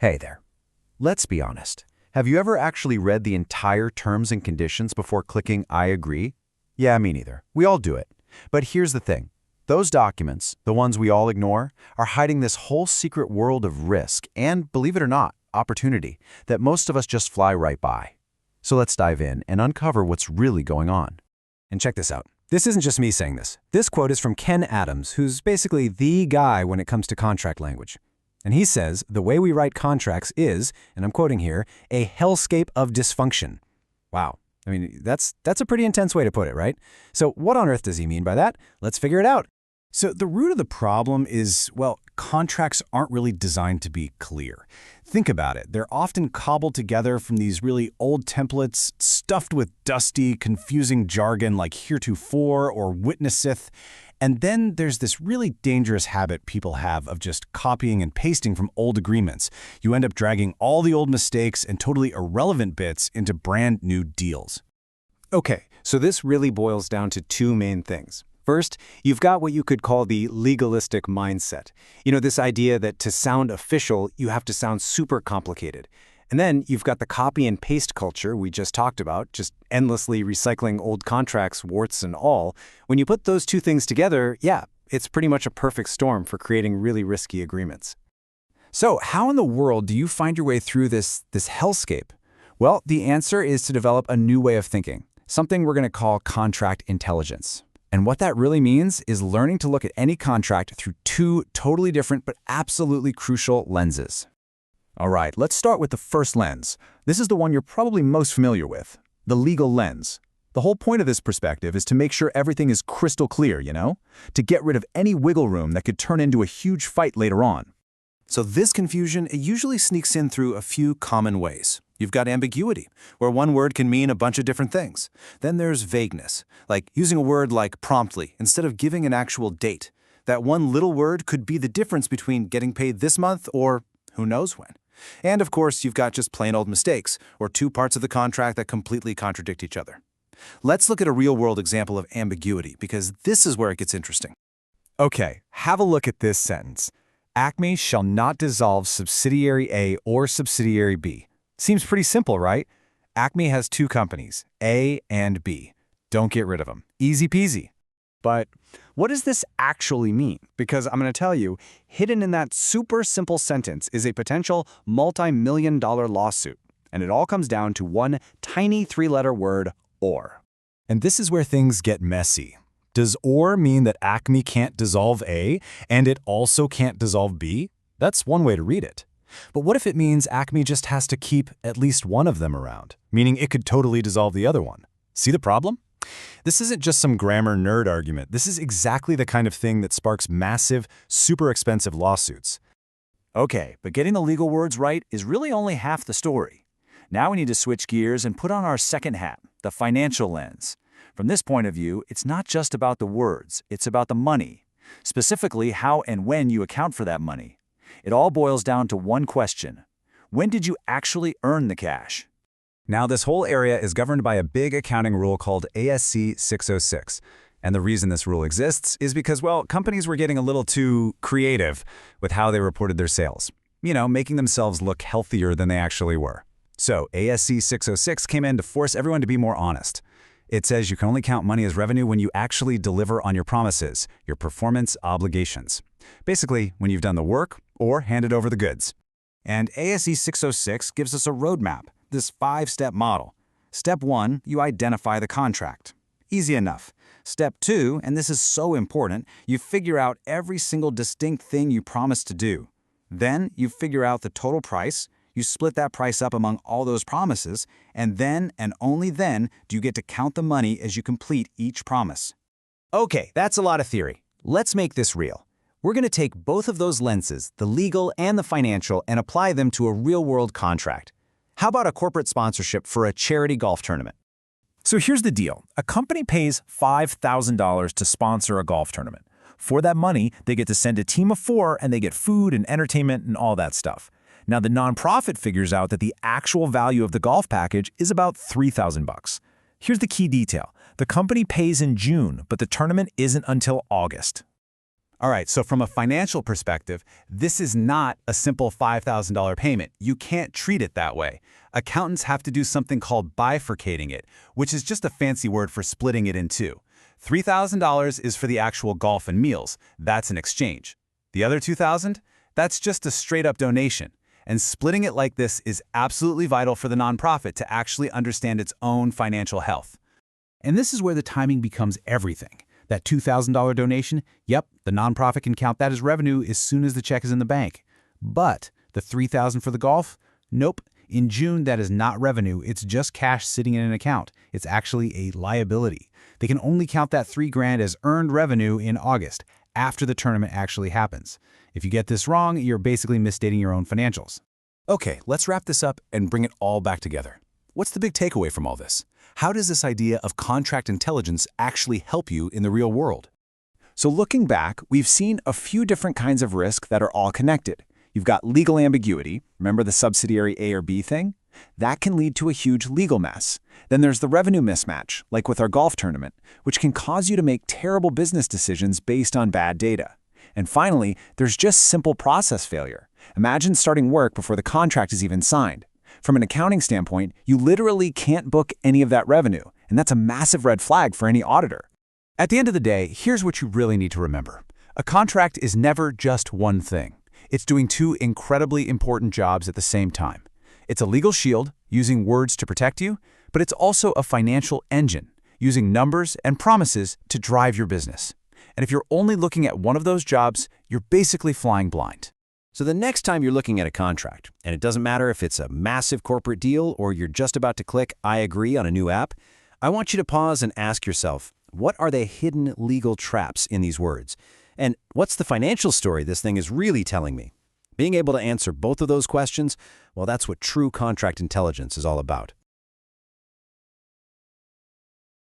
Hey there. Let's be honest. Have you ever actually read the entire terms and conditions before clicking I agree? Yeah, me neither. We all do it. But here's the thing. Those documents, the ones we all ignore, are hiding this whole secret world of risk and, believe it or not, opportunity that most of us just fly right by. So let's dive in and uncover what's really going on. And check this out. This isn't just me saying this. This quote is from Ken Adams, who's basically the guy when it comes to contract language. And he says, the way we write contracts is, and I'm quoting here, a hellscape of dysfunction. Wow. I mean, that's a pretty intense way to put it, right? So what on earth does he mean by that? Let's figure it out. So the root of the problem is, well, contracts aren't really designed to be clear. Think about it. They're often cobbled together from these really old templates stuffed with dusty, confusing jargon like heretofore or witnesseth. And then there's this really dangerous habit people have of just copying and pasting from old agreements. You end up dragging all the old mistakes and totally irrelevant bits into brand new deals. Okay, so this really boils down to two main things. First, you've got what you could call the legalistic mindset. You know, this idea that to sound official, you have to sound super complicated. And then you've got the copy and paste culture we just talked about, just endlessly recycling old contracts, warts and all. When you put those two things together, yeah, it's pretty much a perfect storm for creating really risky agreements. So how in the world do you find your way through this hellscape? Well, the answer is to develop a new way of thinking, something we're going to call contract intelligence. And what that really means is learning to look at any contract through two totally different but absolutely crucial lenses. All right, let's start with the first lens. This is the one you're probably most familiar with, the legal lens. The whole point of this perspective is to make sure everything is crystal clear, you know? To get rid of any wiggle room that could turn into a huge fight later on. So this confusion, it usually sneaks in through a few common ways. You've got ambiguity, where one word can mean a bunch of different things. Then there's vagueness, like using a word like promptly instead of giving an actual date. That one little word could be the difference between getting paid this month or who knows when. And of course, you've got just plain old mistakes, or two parts of the contract that completely contradict each other. Let's look at a real-world example of ambiguity, because this is where it gets interesting. Okay, have a look at this sentence. Acme shall not dissolve subsidiary A or subsidiary B. Seems pretty simple, right? Acme has two companies, A and B. Don't get rid of them. Easy peasy. But what does this actually mean? Because I'm going to tell you, hidden in that super simple sentence is a potential multi-million-dollar lawsuit. And it all comes down to one tiny three-letter word, or. And this is where things get messy. Does or mean that Acme can't dissolve A and it also can't dissolve B? That's one way to read it. But what if it means Acme just has to keep at least one of them around, meaning it could totally dissolve the other one? See the problem? This isn't just some grammar nerd argument. This is exactly the kind of thing that sparks massive, super expensive lawsuits. Okay, but getting the legal words right is really only half the story. Now we need to switch gears and put on our second hat, the financial lens. From this point of view, it's not just about the words, it's about the money. Specifically, how and when you account for that money. It all boils down to one question. When did you actually earn the cash? Now, this whole area is governed by a big accounting rule called ASC 606. And the reason this rule exists is because, well, companies were getting a little too creative with how they reported their sales. You know, making themselves look healthier than they actually were. So ASC 606 came in to force everyone to be more honest. It says you can only count money as revenue when you actually deliver on your promises, your performance obligations. Basically, when you've done the work or handed over the goods. And ASC 606 gives us a roadmap, this 5-step model. Step 1, you identify the contract. Easy enough. Step 2, and this is so important, you figure out every single distinct thing you promised to do. Then you figure out the total price, you split that price up among all those promises, and then and only then do you get to count the money as you complete each promise. Okay, that's a lot of theory. Let's make this real. We're going to take both of those lenses, the legal and the financial, and apply them to a real-world contract. How about a corporate sponsorship for a charity golf tournament? So here's the deal. A company pays $5,000 to sponsor a golf tournament. For that money, they get to send a team of 4 and they get food and entertainment and all that stuff. Now the nonprofit figures out that the actual value of the golf package is about $3,000. Here's the key detail. The company pays in June, but the tournament isn't until August. All right, so from a financial perspective, this is not a simple $5,000 payment. You can't treat it that way. Accountants have to do something called bifurcating it, which is just a fancy word for splitting it in two. $3,000 is for the actual golf and meals. That's an exchange. The other $2,000? That's just a straight-up donation. And splitting it like this is absolutely vital for the nonprofit to actually understand its own financial health. And this is where the timing becomes everything. That $2,000 donation, yep, the nonprofit can count that as revenue as soon as the check is in the bank. But the $3,000 for the golf? Nope. In June, that is not revenue. It's just cash sitting in an account. It's actually a liability. They can only count that $3,000 as earned revenue in August, after the tournament actually happens. If you get this wrong, you're basically misstating your own financials. Okay, let's wrap this up and bring it all back together. What's the big takeaway from all this? How does this idea of contract intelligence actually help you in the real world? So looking back, we've seen a few different kinds of risk that are all connected. You've got legal ambiguity. Remember the subsidiary A or B thing? That can lead to a huge legal mess. Then there's the revenue mismatch, like with our golf tournament, which can cause you to make terrible business decisions based on bad data. And finally, there's just simple process failure. Imagine starting work before the contract is even signed. From an accounting standpoint, you literally can't book any of that revenue, and that's a massive red flag for any auditor. At the end of the day, here's what you really need to remember. A contract is never just one thing. It's doing two incredibly important jobs at the same time. It's a legal shield, using words to protect you, but it's also a financial engine, using numbers and promises to drive your business. And if you're only looking at one of those jobs, you're basically flying blind. So the next time you're looking at a contract, and it doesn't matter if it's a massive corporate deal or you're just about to click I agree on a new app, I want you to pause and ask yourself, what are the hidden legal traps in these words? And what's the financial story this thing is really telling me? Being able to answer both of those questions, well, that's what true contract intelligence is all about.